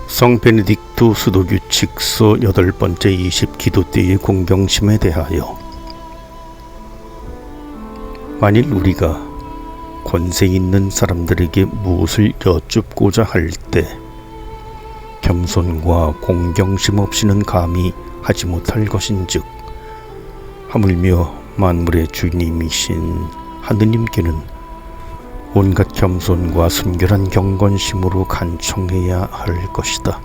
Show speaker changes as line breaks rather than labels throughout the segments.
성 베네딕토 수도규칙서 8번째 20 기도때의 공경심에 대하여 만일 우리가 권세 있는 사람들에게 무엇을 여쭙고자 할 때 겸손과 공경심 없이는 감히 하지 못할 것인즉 하물며 만물의 주님이신 하느님께는 온갖 겸손과 순결한 경건심으로 간청해야 할 것이다.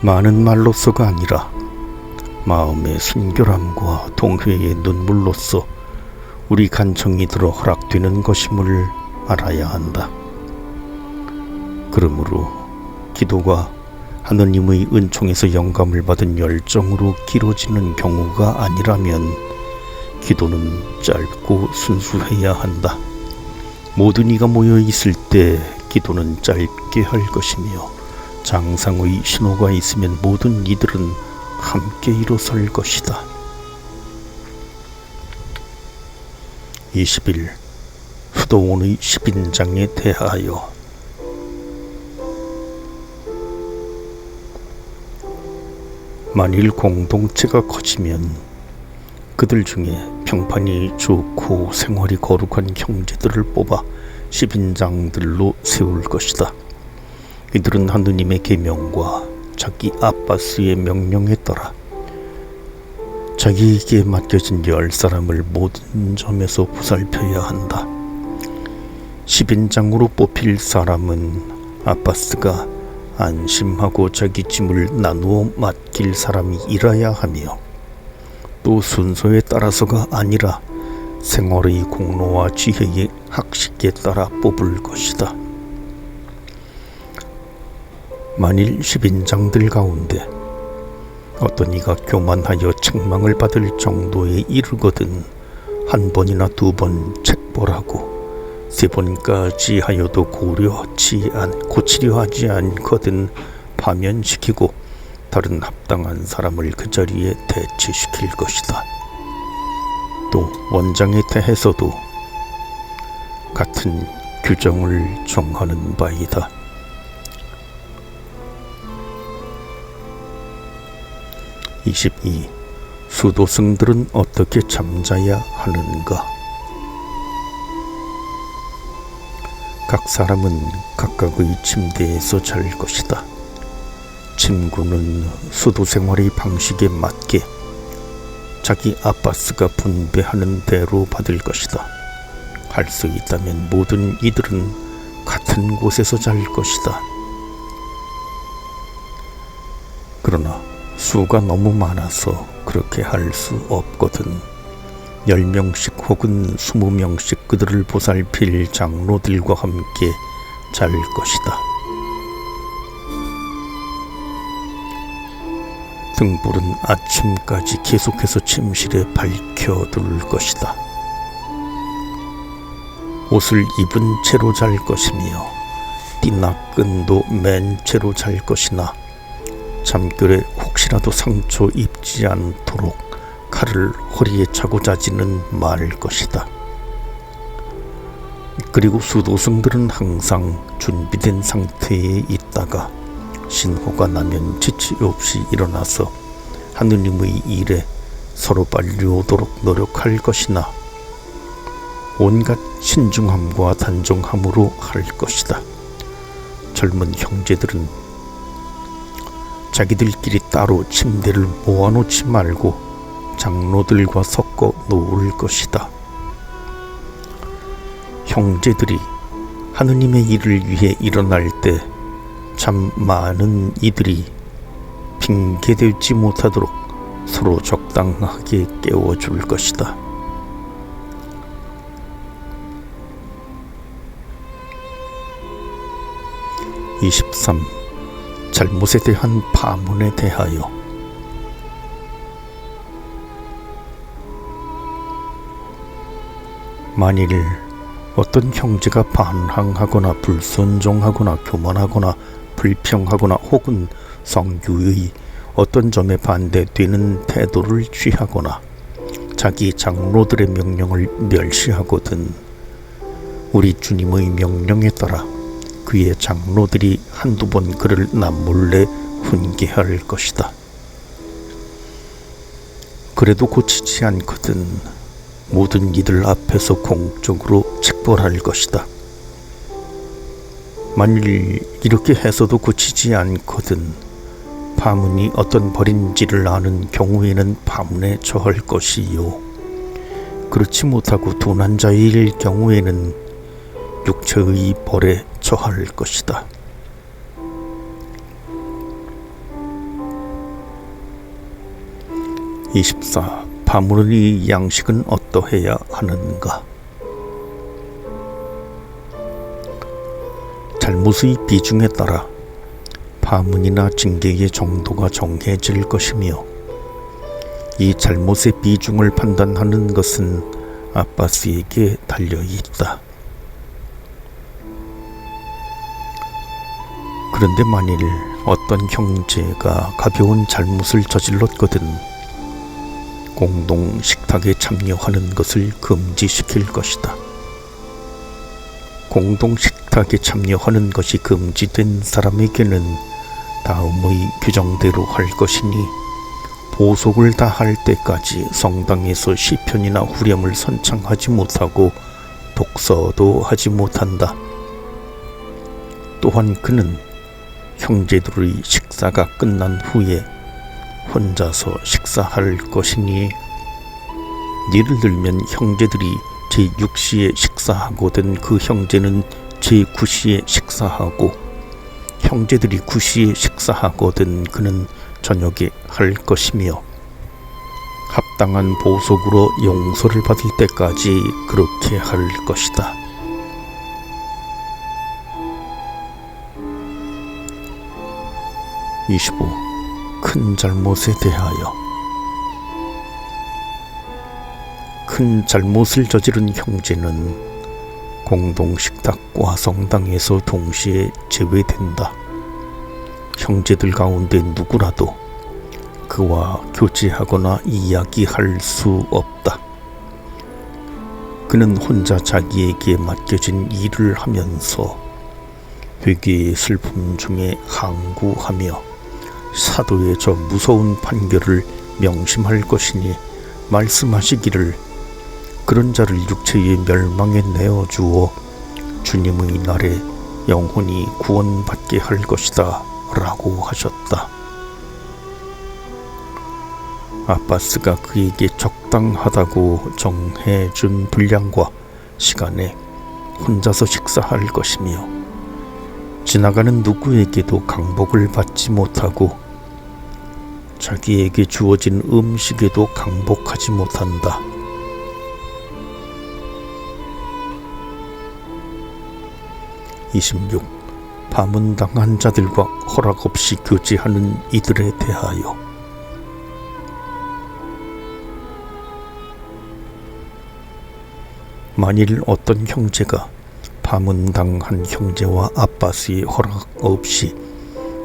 많은 말로서가 아니라 마음의 순결함과 동회의 눈물로서 우리 간청이 들어 허락되는 것임을 알아야 한다. 그러므로 기도가 하느님의 은총에서 영감을 받은 열정으로 기로지는 경우가 아니라면 기도는 짧고 순수해야 한다. 모든 이가 모여 있을 때 기도는 짧게 할 것이며 장상의 신호가 있으면 모든 이들은 함께 일어설 것이다. 20일 수도원의 10인장에 대하여 만일 공동체가 커지면 그들 중에 평판이 좋고 생활이 거룩한 형제들을 뽑아 10인장들로 세울 것이다. 이들은 하느님의 계명과 자기 아빠스의 명령에 따라 자기에게 맡겨진 10사람을 모든 점에서 보살펴야 한다. 10인장으로 뽑힐 사람은 아빠스가 안심하고 자기 짐을 나누어 맡길 사람이라야 하며 또 순서에 따라서가 아니라 생활의 공로와 지혜의 학식에 따라 뽑을 것이다. 만일 10인장들 가운데 어떤 이가 교만하여 책망을 받을 정도에 이르거든 한 번이나 2번 책벌하고 3번까지 하여도 고치려 하지 않거든 파면시키고 다른 합당한 사람을 그 자리에 대치시킬 것이다. 또 원장에 대해서도 같은 규정을 정하는 바이다. 22. 수도승들은 어떻게 잠자야 하는가? 각 사람은 각각의 침대에서 잘 것이다. 침구는 수도 생활의 방식에 맞게 자기 아빠스가 분배하는 대로 받을 것이다. 할 수 있다면 모든 이들은 같은 곳에서 잘 것이다. 그러나 수가 너무 많아서 그렇게 할 수 없거든 10명씩 혹은 20명씩 그들을 보살필 장로들과 함께 잘 것이다. 등불은 아침까지 계속해서 침실에 밝혀둘 것이다. 옷을 입은 채로 잘 것이며 띠나끈도 맨 채로 잘 것이나 잠결에 혹시라도 상처 입지 않도록 칼을 허리에 차고 자지는 말 것이다. 그리고 수도승들은 항상 준비된 상태에 있다가 신호가 나면 지체 없이 일어나서 하느님의 일에 서로 빨리 오도록 노력할 것이나 온갖 신중함과 단정함으로 할 것이다. 젊은 형제들은 자기들끼리 따로 침대를 모아놓지 말고 장로들과 섞어 놓을 것이다. 형제들이 하느님의 일을 위해 일어날 때 참 많은 이들이 핑계대지 못하도록 서로 적당하게 깨워줄 것이다. 23. 잘못에 대한 파문에 대하여 만일 어떤 형제가 반항하거나 불순종하거나 교만하거나 불평하거나 혹은 성규의 어떤 점에 반대되는 태도를 취하거나 자기 장로들의 명령을 멸시하거든 우리 주님의 명령에 따라 그의 장로들이 한두 번 그를 남몰래 훈계할 것이다. 그래도 고치지 않거든 모든 이들 앞에서 공적으로 책벌할 것이다. 만일 이렇게 해서도 고치지 않거든 파문이 어떤 벌인지를 아는 경우에는 파문에 처할 것이요. 그렇지 못하고 둔한 자일 경우에는 육체의 벌에 처할 것이다. 24. 파문의 양식은 어떠해야 하는가? 잘못의 비중에 따라 파문이나 징계의 정도가 정해질 것이며 이 잘못의 비중을 판단하는 것은 아빠스에게 달려있다. 그런데 만일 어떤 형제가 가벼운 잘못을 저질렀거든 공동 식탁에 참여하는 것을 금지시킬 것이다. 공동 식탁에 참여하는 것이 금지된 사람에게는 다음의 규정대로 할 것이니 보속을 다할 때까지 성당에서 시편이나 후렴을 선창하지 못하고 독서도 하지 못한다. 또한 그는 형제들의 식사가 끝난 후에 혼자서 식사할 것이니 예를 들면 형제들이 제6시에 식사하거든 그 형제는 제9시에 식사하고 형제들이 9시에 식사하거든 그는 저녁에 할 것이며 합당한 보속으로 용서를 받을 때까지 그렇게 할 것이다. 25. 큰 잘못에 대하여 큰 잘못을 저지른 형제는 공동식탁과 성당에서 동시에 제외된다. 형제들 가운데 누구라도 그와 교제하거나 이야기할 수 없다. 그는 혼자 자기에게 맡겨진 일을 하면서 회개의 슬픔 중에 항구하며 사도의 저 무서운 판결을 명심할 것이니 말씀하시기를 그런 자를 육체의 멸망에 내어주어 주님의 날에 영혼이 구원받게 할 것이다 라고 하셨다. 아빠스가 그에게 적당하다고 정해준 분량과 시간에 혼자서 식사할 것이며 지나가는 누구에게도 강복을 받지 못하고 자기에게 주어진 음식에도 강복하지 못한다. 26. 파문당한 자들과 허락 없이 교제하는 이들에 대하여 만일 어떤 형제가 파문당한 형제와 아빠스의 허락 없이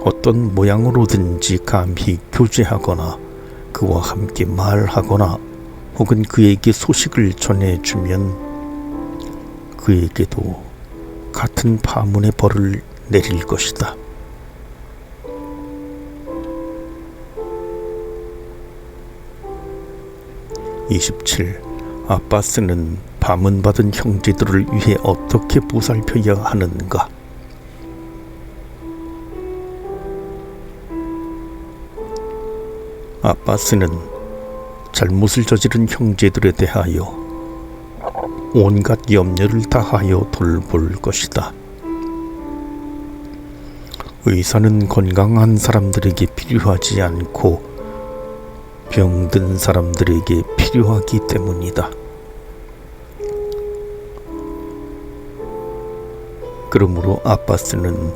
어떤 모양으로든지 감히 교제하거나 그와 함께 말하거나 혹은 그에게 소식을 전해주면 그에게도 같은 파문의 벌을 내릴 것이다. 27. 아빠스는 파문받은 형제들을 위해 어떻게 보살펴야 하는가? 아빠스는 잘못을 저지른 형제들에 대하여 온갖 염려를 다하여 돌볼 것이다. 의사는 건강한 사람들에게 필요하지 않고 병든 사람들에게 필요하기 때문이다. 그러므로 아빠스는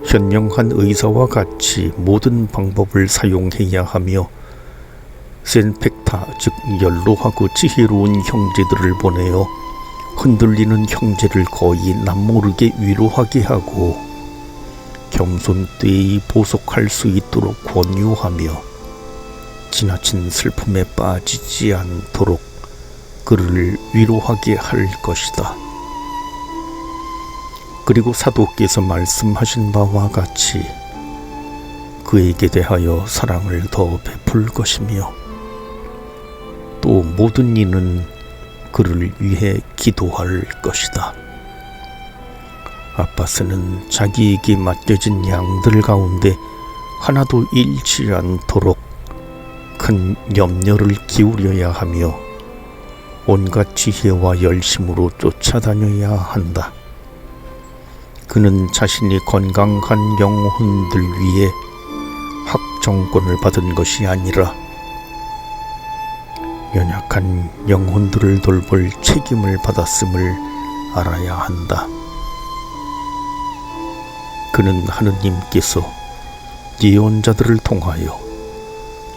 현명한 의사와 같이 모든 방법을 사용해야 하며 센펙타 즉 연로하고 지혜로운 형제들을 보내어 흔들리는 형제를 거의 남모르게 위로하게 하고 겸손되이 보속할 수 있도록 권유하며 지나친 슬픔에 빠지지 않도록 그를 위로하게 할 것이다. 그리고 사도께서 말씀하신 바와 같이 그에게 대하여 사랑을 더 베풀 것이며 또 모든 이는 그를 위해 기도할 것이다. 아빠스는 자기에게 맡겨진 양들 가운데 하나도 잃지 않도록 큰 염려를 기울여야 하며 온갖 지혜와 열심으로 쫓아다녀야 한다. 그는 자신이 건강한 영혼들 위해 확정권을 받은 것이 아니라 연약한 영혼들을 돌볼 책임을 받았음을 알아야 한다. 그는 하느님께서 예언자들을 통하여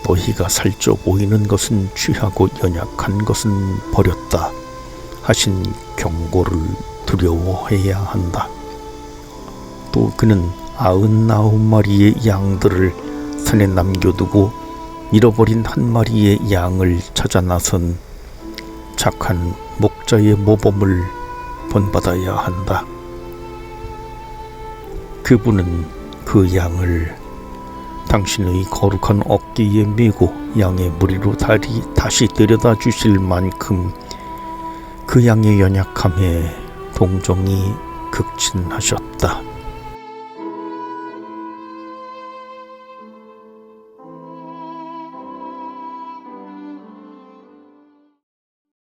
너희가 살쪄 보이는 것은 취하고 연약한 것은 버렸다 하신 경고를 두려워해야 한다. 또 그는 99마리의 양들을 산에 남겨두고 잃어버린 한 마리의 양을 찾아 나선 착한 목자의 모범을 본받아야 한다. 그분은 그 양을 당신의 거룩한 어깨에 메고 양의 무리로 다시 데려다 주실 만큼 그 양의 연약함에 동정이 극진하셨다.